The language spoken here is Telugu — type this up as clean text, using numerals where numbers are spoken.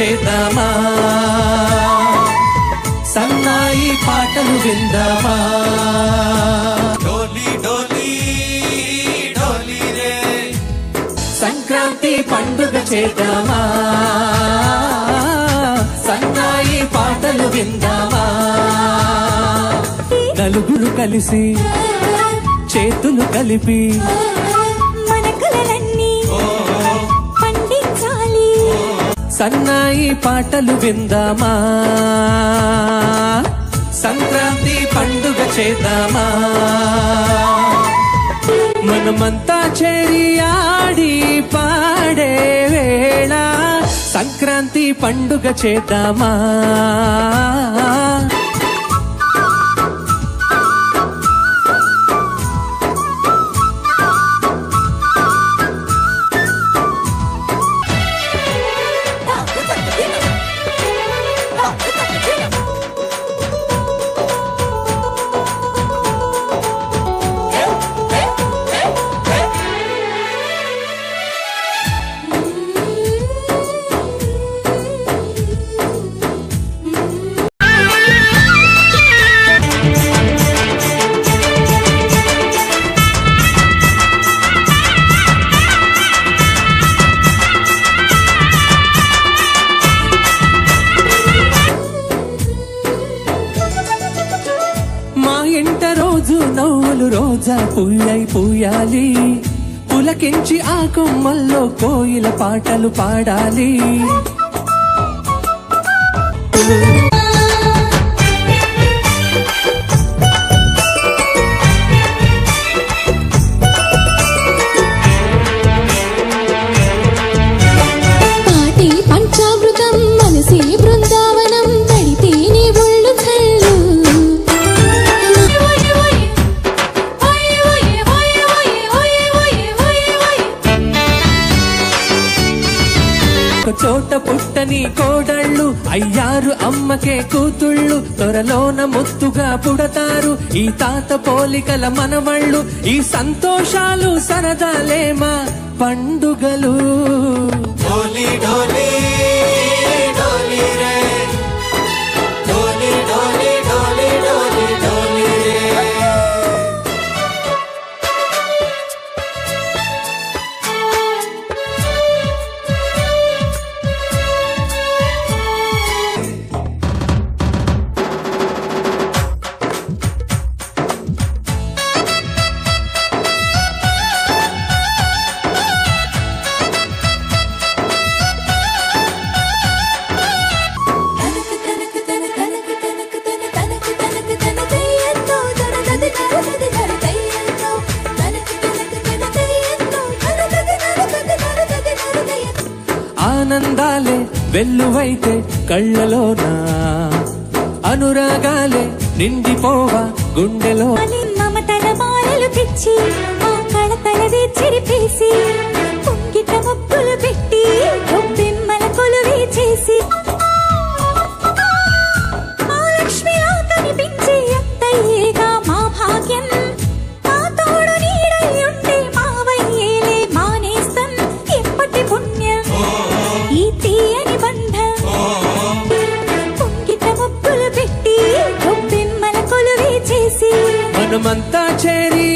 చేద్దామా, సన్నాయి పాటలు విందామా. డోలీ డోలీ డోలీ రే, సంక్రాంతి పండుగ చేద్దామా, సన్నాయి పాటలు విందామా. నలుగురు కలిసి చేతులు కలిపి మన కలలన్నీ పండించాలి, సన్నాయి పాటలు విందామా, సంక్రాంతి పండుగ చేద్దామా. మనమంతా చేరి ఆడి పాడే వేళ సంక్రాంతి పండుగ చేద్దామా. ఎంట రోజు నవ్వులు రోజా పుల్లై పూయాలి, పులకించి ఆ కొమ్మల్లో కోయిల పాటలు పాడాలి. పాటి పంచామృతం మనసి బృందావనం తడితే నీ ఒళ్ళు చల్లు. చోట పుట్టని కోడళ్ళు అయ్యారు అమ్మకే కూతుళ్ళు, త్వరలోన ముత్తుగా పుడతారు ఈ తాత పోలికల మనవళ్ళు. ఈ సంతోషాలు సరదాలేమా పండుగలు. డోలీ డోలీ డోలీ రే, డోలీ డోలీ డోలీ డోలీ డోలీ రే. ఆనందాలే వెల్లువైతే కళ్ళలోనా, అనురాగాలే నిండిపోవా గుండెలో. మమతల మాలలు తెచ్చి ఆ కళతల చెరిపేసి పొంగిట ముప్పులు పెట్టి గొబ్బెమ్మల కొలువే చేసి ఆ లక్ష్మిలా కనిపించే అత్తయ్యేగా మా భాగ్యం. మా తోడు నీడై ఉంటే మావయ్యేలే మానేస్తం ఎప్పటి పుణ్యం ఈ తీయని బంధం. పొంగిట ముప్పులు పెట్టి గొబ్బెమ్మల కొలువే చేసి మనమంతా చేరి